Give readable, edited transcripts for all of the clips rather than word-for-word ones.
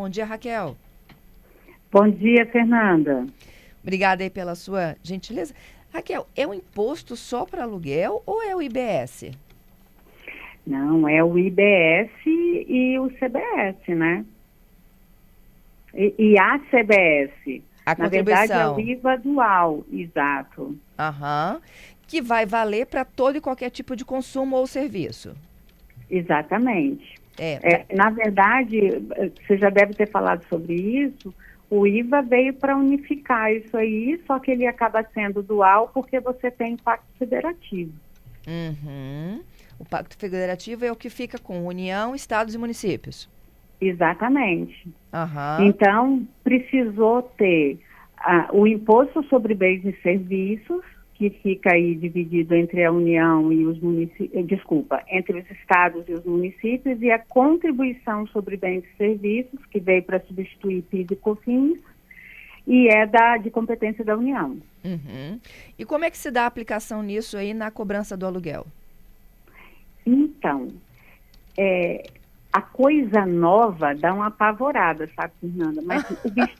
Bom dia, Raquel. Bom dia, Fernanda. Obrigada aí pela sua gentileza. Raquel, é um imposto só para aluguel ou é o IBS? Não, é o IBS e o CBS, né? E a CBS. A Na verdade, é o contribuição. IVA dual, exato. Aham. Que vai valer para todo e qualquer tipo de consumo ou serviço. Exatamente. É, Na verdade, você já deve ter falado sobre isso, o IVA veio para unificar isso aí, só que ele acaba sendo dual porque você tem impacto federativo. Uhum. O Pacto Federativo é o que fica com União, Estados e municípios. Exatamente. Aham. Então, precisou ter o imposto sobre bens e serviços, que fica aí dividido entre a União e os municípios, desculpa, entre os estados e os municípios, e a contribuição sobre bens e serviços, que veio para substituir PIS e COFINS, e é de competência da União. Uhum. E como é que se dá a aplicação nisso aí na cobrança do aluguel? Então, a coisa nova dá uma apavorada, sabe, Fernanda? Mas o bicho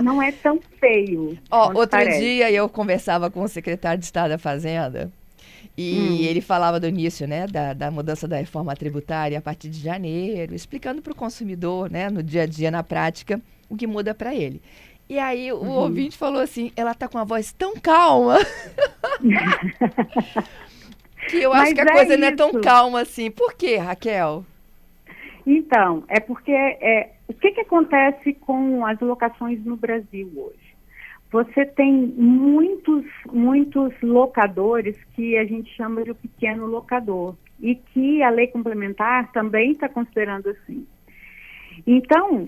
não é tão feio Ó, quanto outro parece. dia eu conversava com o secretário de Estado da Fazenda e Hum, ele falava do início, né, da mudança da reforma tributária a partir de janeiro, explicando para o consumidor, né, no dia a dia, na prática, o que muda para ele. E aí o uhum. ouvinte falou assim, ela tá com uma voz tão calma que eu acho Mas que a é coisa não é tão isso. calma assim. Por quê, Raquel? Então, é porque o que acontece com as locações no Brasil hoje? Você tem muitos locadores que a gente chama de pequeno locador e que a lei complementar também está considerando assim. Então,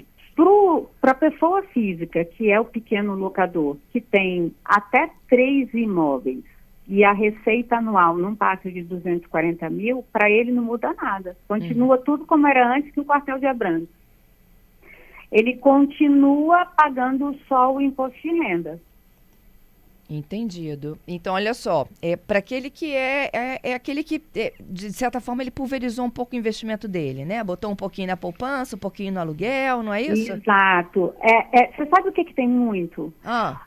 para a pessoa física, que é o pequeno locador, que tem até 3 imóveis e a receita anual não passa de 240 mil, para ele não muda nada. Uhum. Continua tudo como era antes que o quartel de Abrantes. Ele continua pagando só o imposto de renda. Entendido. Então, olha só, para aquele que é aquele que, de certa forma, ele pulverizou um pouco o investimento dele, né? Botou um pouquinho na poupança, um pouquinho no aluguel, não é isso? Exato. Você sabe o que tem muito? Ah,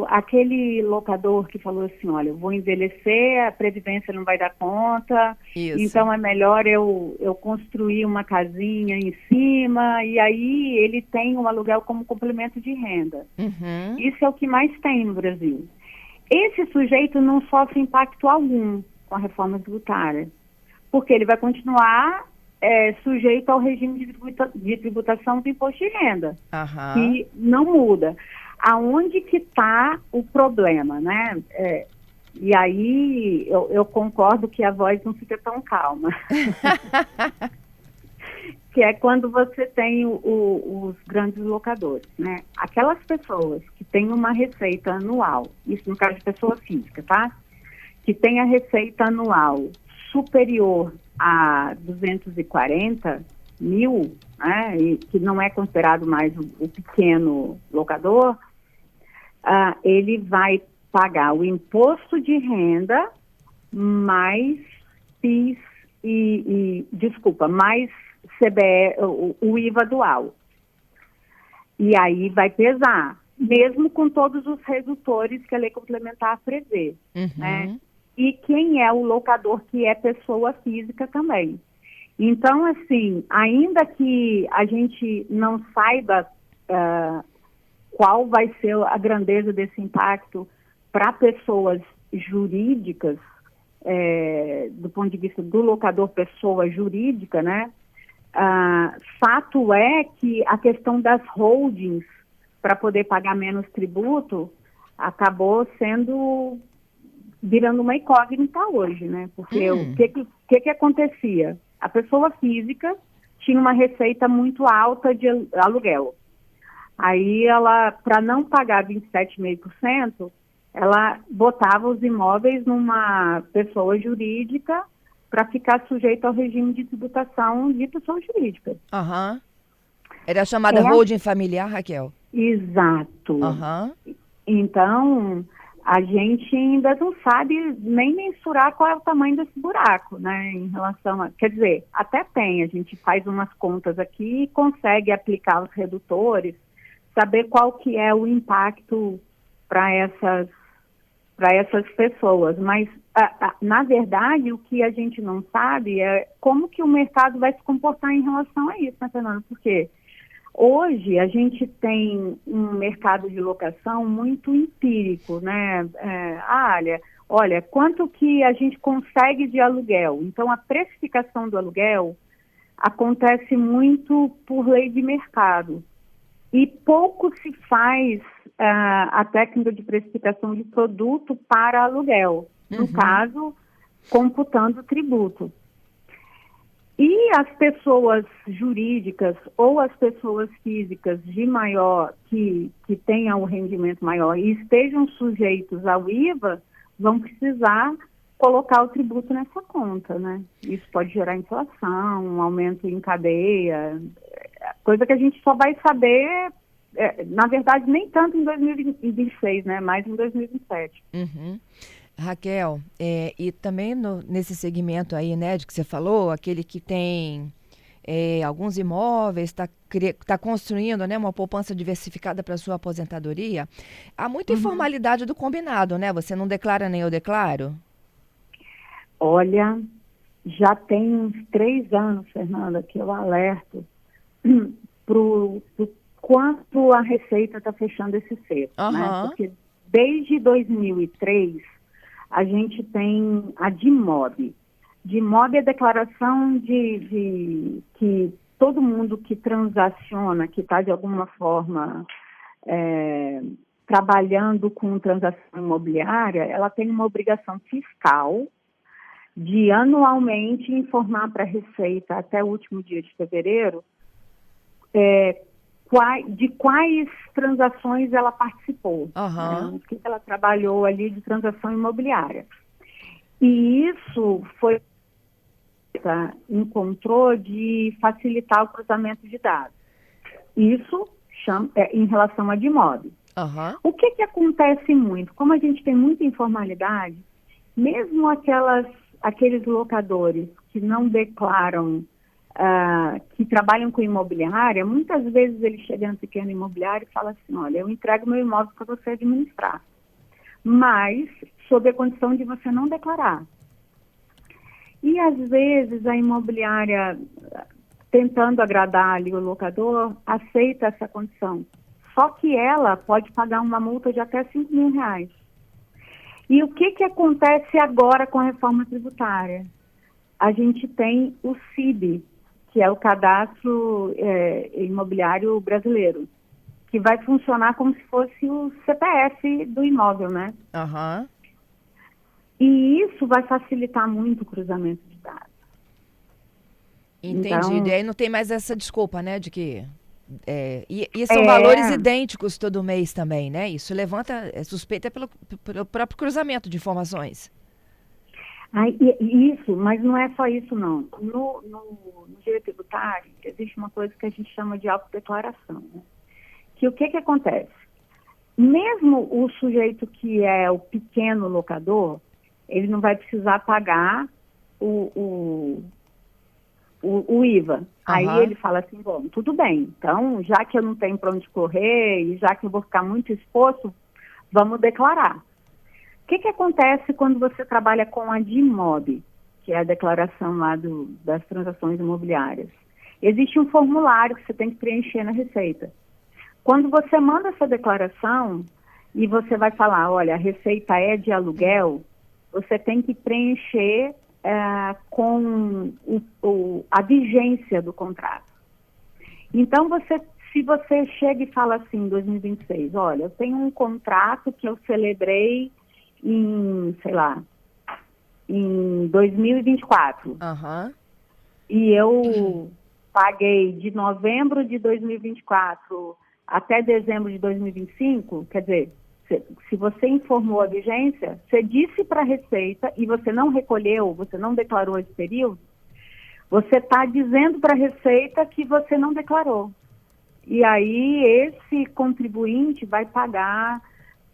Aquele locador que falou assim, olha, eu vou envelhecer, a Previdência não vai dar conta, isso. então é melhor eu construir uma casinha em cima, e aí ele tem o aluguel como complemento de renda. Uhum. Isso é o que mais tem no Brasil. Esse sujeito não sofre impacto algum com a reforma tributária, porque ele vai continuar sujeito ao regime de tributação do imposto de renda, Aham. que não muda. Aonde que está o problema, né? E aí eu concordo que a voz não fica tão calma, que é quando você tem os grandes locadores, né? Aquelas pessoas que têm uma receita anual, isso no caso de pessoa física, tá? Que tem a receita anual superior a 240 mil, né? E que não é considerado mais o pequeno locador, ele vai pagar o imposto de renda mais PIS mais o IVA dual. E aí vai pesar, mesmo com todos os redutores que a lei complementar prevê, né? Uhum. E quem é o locador que é pessoa física também. Então, assim, ainda que a gente não saiba qual vai ser a grandeza desse impacto para pessoas jurídicas, do ponto de vista do locador pessoa jurídica, né? Fato é que a questão das holdings para poder pagar menos tributo acabou virando uma incógnita hoje, né? Porque o Hum. que acontecia? A pessoa física tinha uma receita muito alta de aluguel. Aí ela, para não pagar 27,5%, ela botava os imóveis numa pessoa jurídica para ficar sujeito ao regime de tributação de pessoa jurídica. Aham. Era a chamada É, holding familiar, Raquel? exato. Aham. Então, a gente ainda não sabe nem mensurar qual é o tamanho desse buraco, né, em relação a... Quer dizer, até tem, a gente faz umas contas aqui e consegue aplicar os redutores, saber qual que é o impacto para essas pessoas, mas, na verdade, o que a gente não sabe é como que o mercado vai se comportar em relação a isso, né, Fernanda? Porque hoje a gente tem um mercado de locação muito empírico, né? Olha, quanto que a gente consegue de aluguel? Então, a precificação do aluguel acontece muito por lei de mercado. E pouco se faz a técnica de precificação de produto para aluguel, no caso, computando o tributo. E as pessoas jurídicas ou as pessoas físicas de maior, que tenham um rendimento maior e estejam sujeitos ao IVA, vão precisar colocar o tributo nessa conta, né? Isso pode gerar inflação, um aumento em cadeia, coisa que a gente só vai saber, na verdade, nem tanto em 2026, né? Mais em 2027. Raquel, e também nesse segmento aí, né, de que você falou, aquele que tem alguns imóveis, está construindo, né, uma poupança diversificada para sua aposentadoria, há muita informalidade do combinado, né? Você não declara nem eu declaro? Olha, já tem uns 3 anos, Fernanda, que eu alerto pro quanto a Receita está fechando esse cerco, né? Porque desde 2003 a gente tem a DIMOB. DIMOB é a declaração de que todo mundo que transaciona, que está de alguma forma trabalhando com transação imobiliária, ela tem uma obrigação fiscal de anualmente informar para a Receita até o último dia de fevereiro de quais transações ela participou, o que ela trabalhou ali de transação imobiliária. E isso foi encontrou de facilitar o cruzamento de dados. Isso em relação à DIMOB. O que acontece muito? Como a gente tem muita informalidade, mesmo aqueles locadores que não declaram, que trabalham com imobiliária, muitas vezes eles chegam no pequeno imobiliário e falam assim, olha, eu entrego meu imóvel para você administrar, mas sob a condição de você não declarar. E às vezes a imobiliária, tentando agradar ali o locador, aceita essa condição. Só que ela pode pagar uma multa de até R$5.000. E o que acontece agora com a reforma tributária? A gente tem o CIB, que é o Cadastro Imobiliário Brasileiro, que vai funcionar como se fosse o CPF do imóvel, né? E isso vai facilitar muito o cruzamento de dados. Entendi. Então, e aí não tem mais essa desculpa, né, de que... E são valores idênticos todo mês também, né? Isso levanta suspeita pelo próprio cruzamento de informações. Isso, mas não é só isso, não. No direito tributário, existe uma coisa que a gente chama de autodeclaração, né? Que o que acontece? Mesmo o sujeito que é o pequeno locador, ele não vai precisar pagar o IVA. Aí ele fala assim, bom, tudo bem, então, já que eu não tenho para onde correr e já que eu vou ficar muito exposto, vamos declarar. O que acontece quando você trabalha com a DIMOB, que é a declaração lá das transações imobiliárias? Existe um formulário que você tem que preencher na Receita. Quando você manda essa declaração e você vai falar, olha, a receita é de aluguel, você tem que preencher com a vigência do contrato. Então, se você chega e fala assim, em 2026, olha, eu tenho um contrato que eu celebrei em, sei lá, em 2024. E eu paguei de novembro de 2024 até dezembro de 2025, quer dizer, se você informou a vigência, você disse para a Receita e você não recolheu, você não declarou esse período, você está dizendo para a Receita que você não declarou. E aí esse contribuinte vai pagar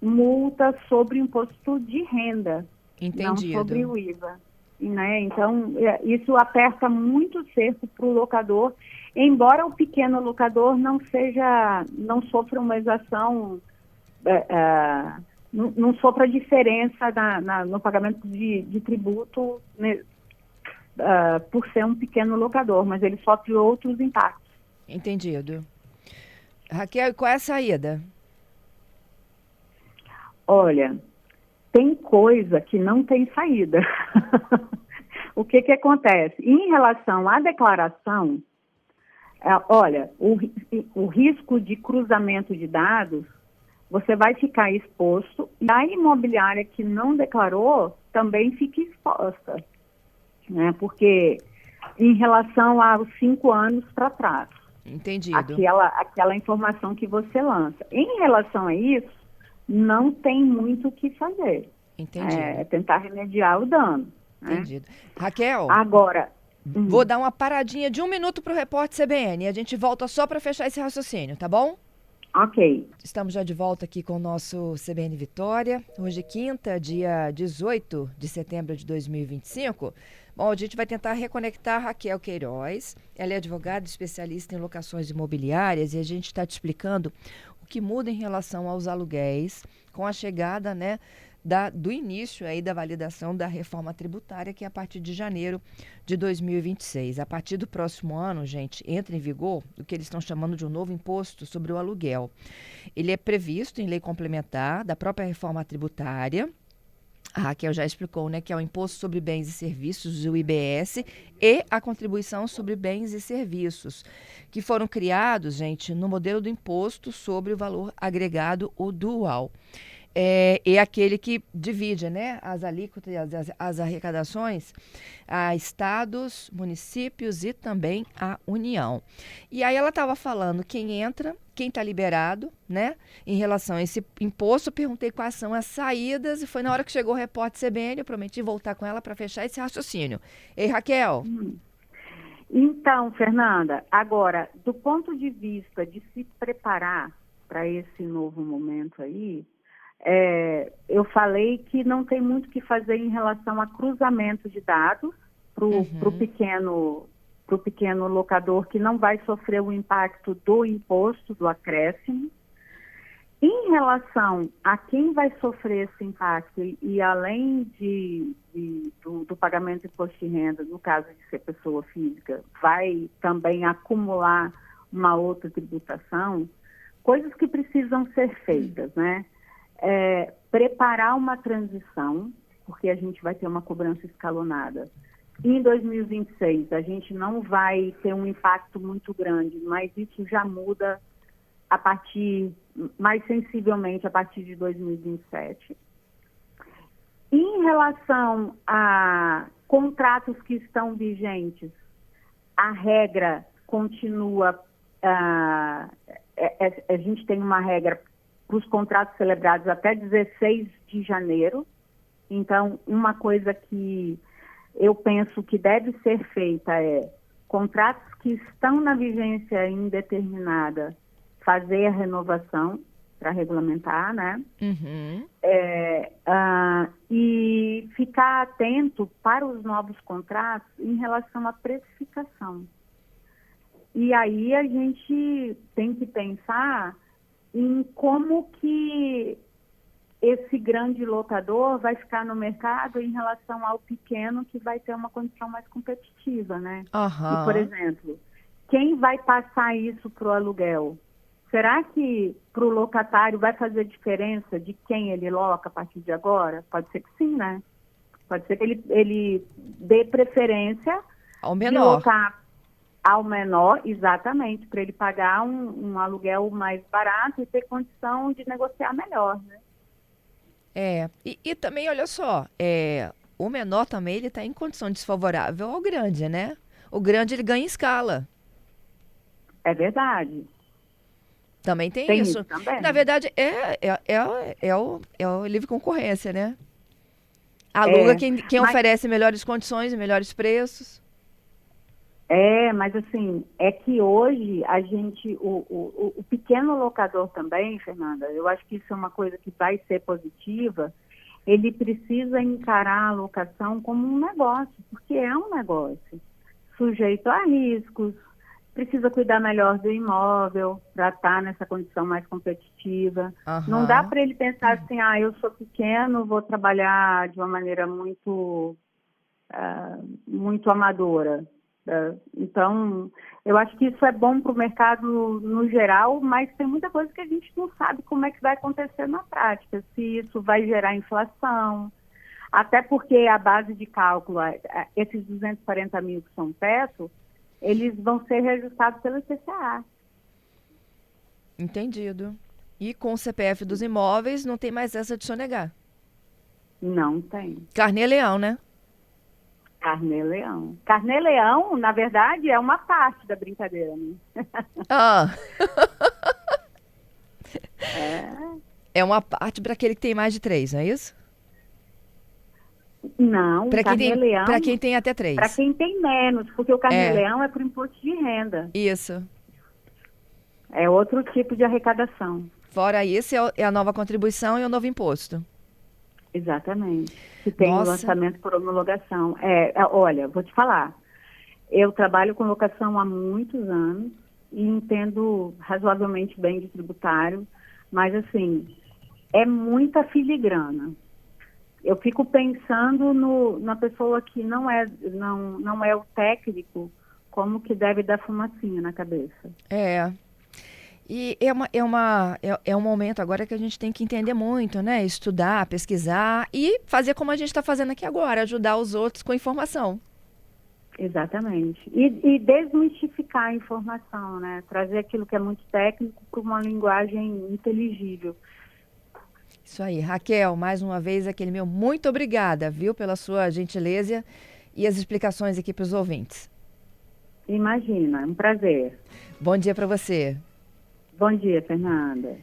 multa sobre o imposto de renda, não sobre Entendido. o IVA. Né? Então, isso aperta muito o cerco para o locador, embora o pequeno locador não sofra uma exação, não sofra diferença no pagamento de tributo, né, por ser um pequeno locador, mas ele sofre outros impactos. Entendido. Raquel, e qual é a saída? Olha, tem coisa que não tem saída. O que acontece? Em relação à declaração, olha, o risco de cruzamento de dados, você vai ficar exposto, e a imobiliária que não declarou também fica exposta, né? Porque em relação aos 5 anos para trás, Entendido. aquela informação que você lança. Em relação a isso, não tem muito o que fazer. Entendido. É tentar remediar o dano. Entendido. Raquel, Agora, vou dar uma paradinha de 1 minuto para o repórter CBN e a gente volta só para fechar esse raciocínio, tá bom? ok. Estamos já de volta aqui com o nosso CBN Vitória. Hoje, quinta, dia 18 de setembro de 2025. Bom, a gente vai tentar reconectar a Raquel Queiroz. Ela é advogada especialista em locações imobiliárias e a gente está te explicando o que muda em relação aos aluguéis com a chegada, né, do início aí da validação da reforma tributária, que é a partir de janeiro de 2026. A partir do próximo ano, gente, entra em vigor o que eles estão chamando de um novo imposto sobre o aluguel. Ele é previsto em lei complementar da própria reforma tributária. A Raquel já explicou, né, que é o Imposto sobre Bens e Serviços, o IBS, e a Contribuição sobre Bens e Serviços, que foram criados, gente, no modelo do Imposto sobre o Valor Agregado, o dual. É aquele que divide, né, as alíquotas, as arrecadações a estados, municípios e também a União. E aí ela estava falando quem entra, quem está liberado, né, em relação a esse imposto. Eu perguntei quais são as saídas e foi na hora que chegou o repórter CBN, eu prometi voltar com ela para fechar esse raciocínio. Ei, Raquel. Então, Fernanda, agora, do ponto de vista de se preparar para esse novo momento aí, eu falei que não tem muito o que fazer em relação a cruzamento de dados para o pequeno locador, que não vai sofrer o impacto do imposto, do acréscimo. Em relação a quem vai sofrer esse impacto, e além do pagamento de imposto de renda, no caso de ser pessoa física, vai também acumular uma outra tributação, coisas que precisam ser feitas, né? Preparar uma transição, porque a gente vai ter uma cobrança escalonada. Em 2026, a gente não vai ter um impacto muito grande, mas isso já muda mais sensivelmente a partir de 2027. Em relação a contratos que estão vigentes, a regra continua, a gente tem uma regra para os contratos celebrados até 16 de janeiro. Então, uma coisa que eu penso que deve ser feita é contratos que estão na vigência indeterminada, fazer a renovação para regulamentar, né? Uhum. E ficar atento para os novos contratos em relação à precificação. E aí a gente tem que pensar em como que esse grande locador vai ficar no mercado em relação ao pequeno, que vai ter uma condição mais competitiva, né? Uhum. E, por exemplo, quem vai passar isso para o aluguel? Será que para o locatário vai fazer diferença de quem ele loca a partir de agora? Pode ser que sim, né? Pode ser que ele dê preferência ao de menor. locar ao menor, exatamente, para ele pagar um aluguel mais barato e ter condição de negociar melhor, né? E também, olha só, o menor também ele está em condição desfavorável ao grande, né? O grande ele ganha em escala. É verdade. Também tem isso. Também. Na verdade, é o livre concorrência, né? Aluga quem oferece melhores condições e melhores preços. Mas assim, é que hoje a gente, o pequeno locador também, Fernanda, eu acho que isso é uma coisa que vai ser positiva, ele precisa encarar a locação como um negócio, porque é um negócio, sujeito a riscos, precisa cuidar melhor do imóvel para estar nessa condição mais competitiva. Não dá Aham. para ele pensar assim, eu sou pequeno, vou trabalhar de uma maneira muito amadora. Então, eu acho que isso é bom para o mercado no geral, mas tem muita coisa que a gente não sabe como é que vai acontecer na prática, se isso vai gerar inflação, até porque a base de cálculo, esses 240 mil que são teto, eles vão ser reajustados pelo IPCA. Entendido. E com o CPF dos imóveis, não tem mais essa de sonegar. Não tem. Carnê-leão, né? Carnê-leão. Carnê-leão, na verdade, é uma parte da brincadeira, né? Ah, É. é uma parte para aquele que tem mais de três, não é isso? Não, o Para carnê-leão, quem tem até para três. quem tem menos, porque o É, carnê-leão é por imposto de renda. isso. É outro tipo de arrecadação. Fora isso, é a nova contribuição e o novo imposto. Exatamente. Que tem o Nossa, lançamento por homologação. Olha, vou te falar. Eu trabalho com locação há muitos anos e entendo razoavelmente bem de tributário, mas assim, é muita filigrana. Eu fico pensando na pessoa que não é o técnico, como que deve dar fumacinha na cabeça. é. E é um momento agora que a gente tem que entender muito, né? Estudar, pesquisar e fazer como a gente está fazendo aqui agora, ajudar os outros com informação. Exatamente. E desmistificar a informação, né? Trazer aquilo que é muito técnico para uma linguagem inteligível. Isso aí. Raquel, mais uma vez, aquele meu muito obrigada, viu, pela sua gentileza e as explicações aqui para os ouvintes. Imagina, é um prazer. Bom dia para você. Bom dia, Fernanda.